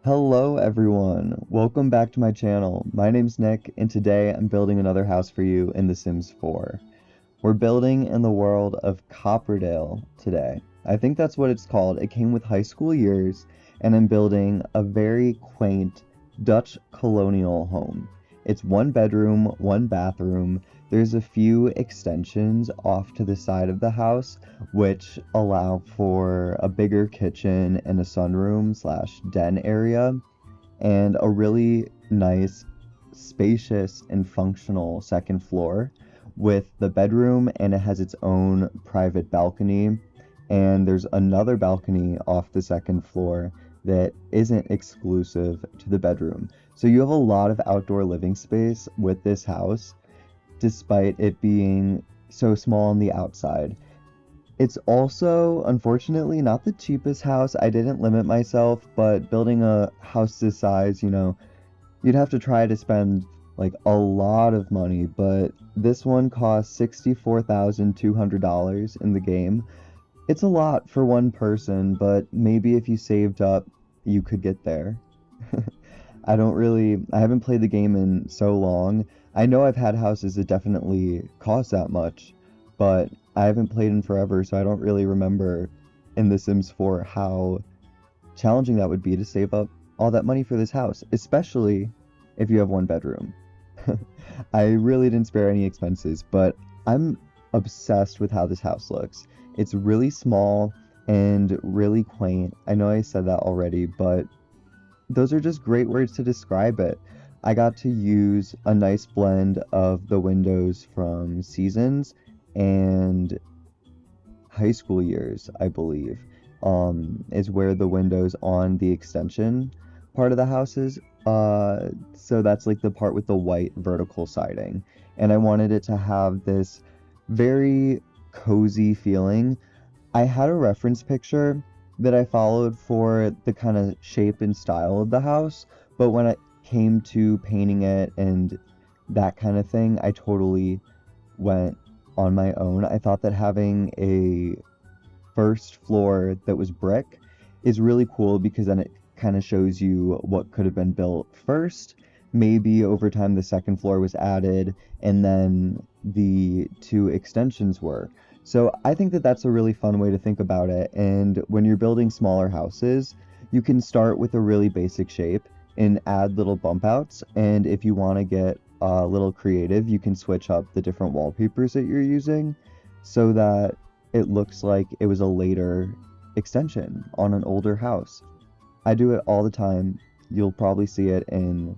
Hello everyone, welcome back to my channel. My name's Nick and today I'm building another house for you in The Sims 4. We're building in the world of Copperdale today. I think that's what it's called. It came with high school years and I'm building a very quaint Dutch colonial home. It's 1 bedroom, 1 bathroom. There's a few extensions off to the side of the house which allow for a bigger kitchen and a sunroom slash den area and a really nice, spacious and functional second floor with the bedroom, and it has its own private balcony, and there's another balcony off the second floor that isn't exclusive to the bedroom. So you have a lot of outdoor living space with this house, despite it being so small on the outside. It's also, unfortunately, not the cheapest house. I didn't limit myself, but building a house this size, you'd have to try to spend like a lot of money, but this one costs $64,200 in the game. It's a lot for one person, but maybe if you saved up, you could get there. I haven't played the game in so long. I know I've had houses that definitely cost that much, but I haven't played in forever, so I don't really remember in The Sims 4 how challenging that would be to save up all that money for this house, especially if you have 1 bedroom. I really didn't spare any expenses, but I'm obsessed with how this house looks. It's really small and really quaint. I know I said that already, but those are just great words to describe it. I got to use a nice blend of the windows from Seasons and high school years, I believe, is where the windows on the extension part of the house is. So that's like the part with the white vertical siding. And I wanted it to have this very cozy feeling. I had a reference picture that I followed for the kind of shape and style of the house, but when it came to painting it and that kind of thing, I totally went on my own. I thought that having a first floor that was brick is really cool because then it kind of shows you what could have been built first. Maybe over time the second floor was added and then the 2 extensions were. So I think that that's a really fun way to think about it. And when you're building smaller houses, you can start with a really basic shape and add little bump outs. And if you want to get a little creative, you can switch up the different wallpapers that you're using so that it looks like it was a later extension on an older house. I do it all the time. You'll probably see it in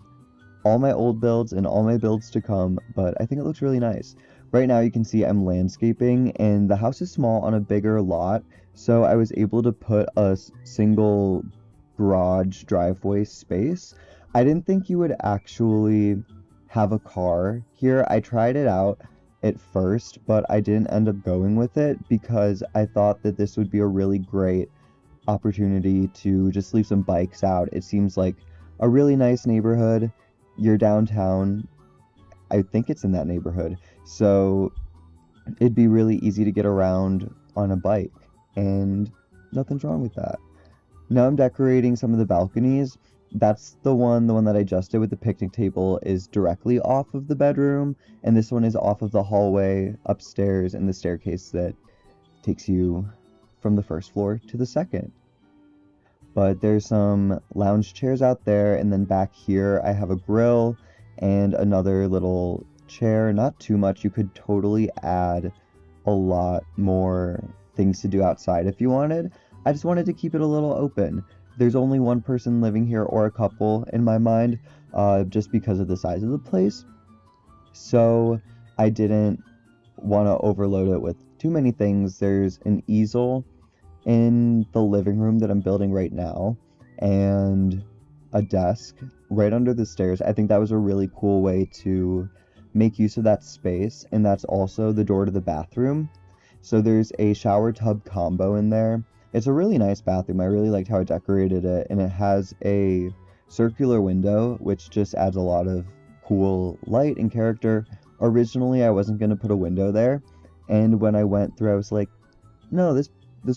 all my old builds and all my builds to come, but I think it looks really nice. Right now you can see I'm landscaping and the house is small on a bigger lot, so I was able to put a single garage driveway space. I didn't think you would actually have a car here. I tried it out at first, but I didn't end up going with it because I thought that this would be a really great opportunity to just leave some bikes out. It seems like a really nice neighborhood. You're downtown. I think it's in that neighborhood. So it'd be really easy to get around on a bike, and nothing's wrong with that. Now I'm decorating some of the balconies. That's the one that I just did with the picnic table is directly off of the bedroom, and this one is off of the hallway upstairs and the staircase that takes you from the first floor to the second. But there's some lounge chairs out there, and then back here I have a grill and another little chair. Not too much. You could totally add a lot more things to do outside if you wanted. I just wanted to keep it a little open. There's only one person living here, or a couple in my mind, just because of the size of the place. So I didn't want to overload it with too many things. There's an easel in the living room that I'm building right now, and a desk right under the stairs. I think that was a really cool way to make use of that space, and that's also the door to the bathroom. So there's a shower tub combo in there. It's a really nice bathroom. I really liked how I decorated it, and it has a circular window, which just adds a lot of cool light and character. Originally, I wasn't going to put a window there, and when I went through, I was like, no, this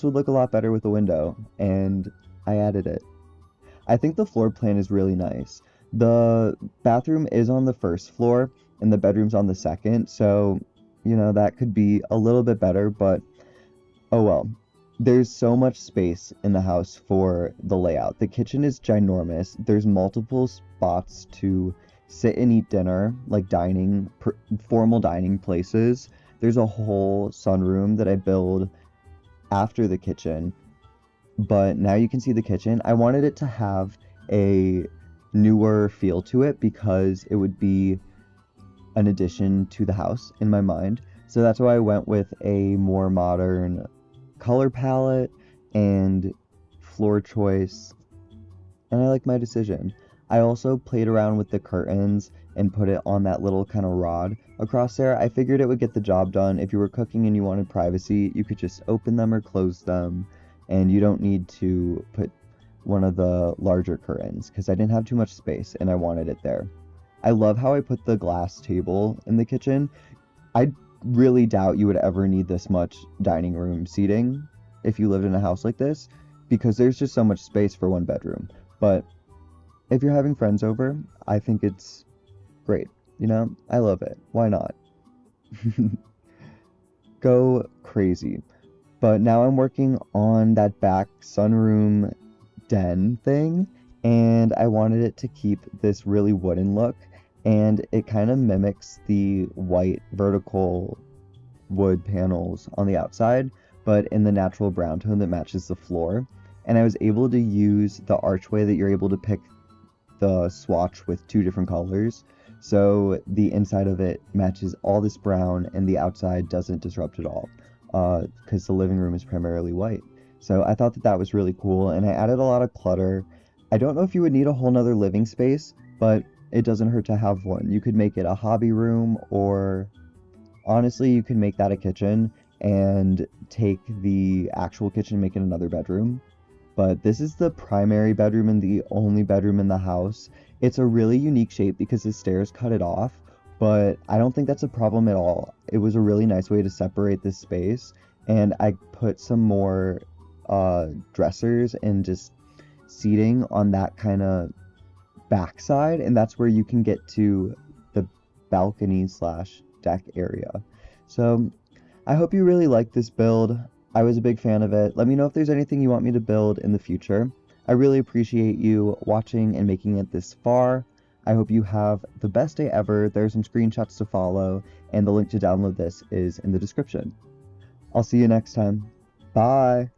would look a lot better with a window, and I added it. I think the floor plan is really nice. The bathroom is on the first floor and the bedroom's on the second, so, that could be a little bit better, but oh well. There's so much space in the house for the layout. The kitchen is ginormous. There's multiple spots to sit and eat dinner, like formal dining places. There's a whole sunroom that I build after the kitchen, but now you can see the kitchen. I wanted it to have a newer feel to it because it would be an addition to the house in my mind. So that's why I went with a more modern color palette and floor choice, and I like my decision. I also played around with the curtains and put it on that little kind of rod across there. I figured it would get the job done. If you were cooking and you wanted privacy, you could just open them or close them, and you don't need to put one of the larger curtains because I didn't have too much space and I wanted it there. I love how I put the glass table in the kitchen. I really doubt you would ever need this much dining room seating if you lived in a house like this because there's just so much space for one bedroom. But if you're having friends over, I think it's great. I love it. Why not? Go crazy. But now I'm working on that back sunroom den thing, and I wanted it to keep this really wooden look, and it kind of mimics the white vertical wood panels on the outside, but in the natural brown tone that matches the floor. And I was able to use the archway that you're able to pick the swatch with 2 different colors. So the inside of it matches all this brown and the outside doesn't disrupt at all because the living room is primarily white. So I thought that was really cool, and I added a lot of clutter. I don't know if you would need a whole nother living space, but it doesn't hurt to have one. You could make it a hobby room, or honestly, you can make that a kitchen and take the actual kitchen and make it another bedroom. But this is the primary bedroom and the only bedroom in the house. It's a really unique shape because the stairs cut it off, but I don't think that's a problem at all. It was a really nice way to separate this space, and I put some more dressers and just seating on that kind of backside, and that's where you can get to the balcony / deck area. So I hope you really like this build. I was a big fan of it. Let me know if there's anything you want me to build in the future. I really appreciate you watching and making it this far. I hope you have the best day ever. There are some screenshots to follow, and the link to download this is in the description. I'll see you next time. Bye!